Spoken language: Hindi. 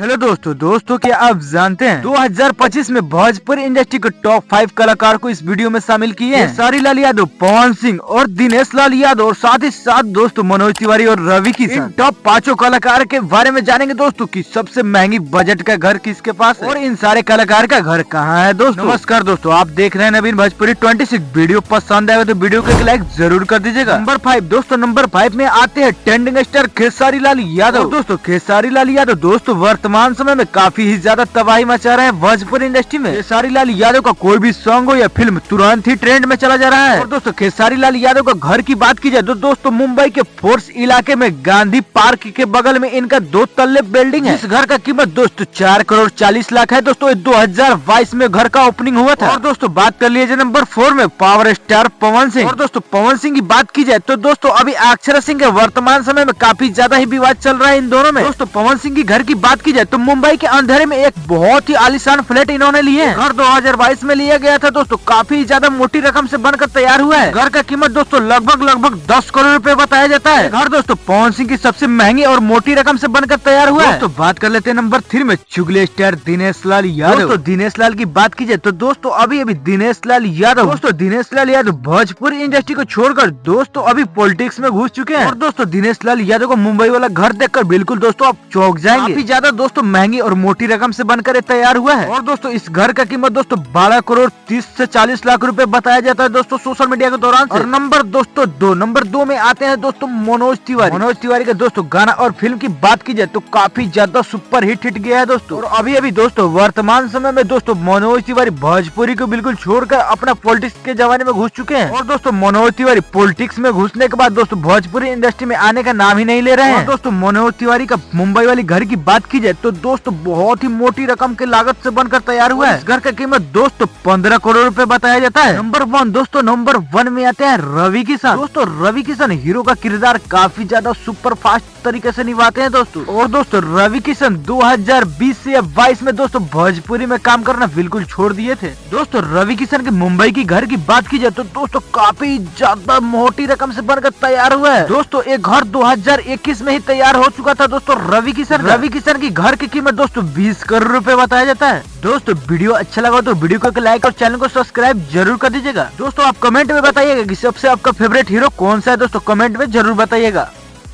हेलो दोस्तों क्या आप जानते हैं 2025 में भोजपुरी इंडस्ट्री के टॉप 5 कलाकार को इस वीडियो में शामिल किए हैं। खेसारी लाल यादव, पवन सिंह और दिनेश लाल यादव और साथ ही साथ दोस्तों मनोज तिवारी और रवि किशन। इन टॉप 5 कलाकार के बारे में जानेंगे दोस्तों कि सबसे महंगी बजट का घर किसके पास है और इन सारे कलाकार का घर कहाँ है। दोस्तों नमस्कार दोस्तों, आप देख रहे हैं नवीन भोजपुरी 26। वीडियो पसंद आएगा तो वीडियो को एक लाइक जरूर कर दीजिएगा। नंबर 5 दोस्तों, नंबर 5 में आते हैं ट्रेंडिंग स्टार खेसारी लाल यादव। दोस्तों खेसारी लाल यादव दोस्तों वर्तमान समय में काफी ही ज्यादा तबाही मचा रहे हैं भोजपुरी इंडस्ट्री में। खेसारी लाल यादव का कोई भी सॉन्ग हो या फिल्म तुरंत ही ट्रेंड में चला जा रहा है। और दोस्तों खेसारी लाल यादव का घर की बात की जाए तो दोस्तों मुंबई के फोर्स इलाके में गांधी पार्क के बगल में इनका 2 तल्ले बिल्डिंग है। इस घर का कीमत दोस्तों 4 करोड़ 40 लाख है। दोस्तों 2022 में घर का ओपनिंग हुआ था। और दोस्तों बात कर लीजिए नंबर 4 में पावर स्टार पवन सिंह। और दोस्तों पवन सिंह की बात की जाए तो दोस्तों अभी अक्षरा सिंह के वर्तमान समय में काफी ज्यादा ही विवाद चल रहा है इन दोनों में। दोस्तों पवन सिंह की घर की बात की जाए तो मुंबई के अंधेरे में एक बहुत ही आलीशान फ्लैट इन्होंने लिए है। घर 2022 में लिया गया था दोस्तों, काफी ज्यादा मोटी रकम से बनकर तैयार हुआ है। घर का कीमत दोस्तों लगभग 10 करोड़ रुपए बताया जाता है। घर दोस्तों पवन सिंह की सबसे महंगी और मोटी रकम से बनकर तैयार हुआ है। दोस्तों बात कर लेते हैं नंबर 3 में चुगली स्टार दिनेश लाल यादव। दोस्तों दिनेश लाल की बात की जाए तो दोस्तों अभी दिनेश लाल यादव भोजपुरी इंडस्ट्री को छोड़कर दोस्तों अभी पॉलिटिक्स में घुस चुके हैं। और दोस्तों दिनेश लाल यादव को मुंबई वाला घर देखकर बिल्कुल दोस्तों आप चौंक जाएंगे। काफी ज्यादा दोस्तों महंगी और मोटी रकम से बनकर ये तैयार हुआ है। और दोस्तों इस घर का कीमत दोस्तों 12 करोड़ 30 से 40 लाख रुपए बताया जाता है दोस्तों सोशल मीडिया के दौरान से। और नंबर 2 में आते हैं दोस्तों मनोज तिवारी का दोस्तों गाना और फिल्म की बात की जाए तो काफी ज्यादा सुपर हिट गया है दोस्तों। और अभी दोस्तों वर्तमान समय में दोस्तों मनोज तिवारी भोजपुरी को बिल्कुल छोड़कर अपना पॉलिटिक्स के जमाने में घुस चुके हैं। और दोस्तों मनोज तिवारी पॉलिटिक्स में घुसने के बाद दोस्तों भोजपुरी इंडस्ट्री में आने का नाम ही नहीं ले रहे हैं। दोस्तों मनोज तिवारी का मुंबई वाली घर की बात की जाए तो दोस्तों बहुत ही मोटी रकम की लागत से बनकर तैयार हुआ है। इस घर का कीमत दोस्तों 15 करोड़ रुपए बताया जाता है। नंबर 1 में आते हैं रवि किशन। दोस्तों रवि किशन हीरो का किरदार काफी ज्यादा सुपर फास्ट तरीके से निभाते हैं दोस्तों। और दोस्तों रवि किशन 2020 से 22 में दोस्तों भोजपुरी में काम करना बिल्कुल छोड़ दिए थे। दोस्तों रवि किशन के मुंबई की घर की बात की जाए तो दोस्तों काफी ज्यादा मोटी रकम से बनकर तैयार हुआ है। दोस्तों एक घर 2021 में ही तैयार हो चुका था दोस्तों रवि किशन की घर की कीमत दोस्तों 20 करोड़ रुपए बताया जाता है। दोस्तों वीडियो अच्छा लगा तो वीडियो को लाइक और चैनल को सब्सक्राइब जरूर कर दीजिएगा। दोस्तों आप कमेंट में बताइएगा कि सबसे आपका फेवरेट हीरो कौन सा है। दोस्तों कमेंट में जरूर बताइएगा।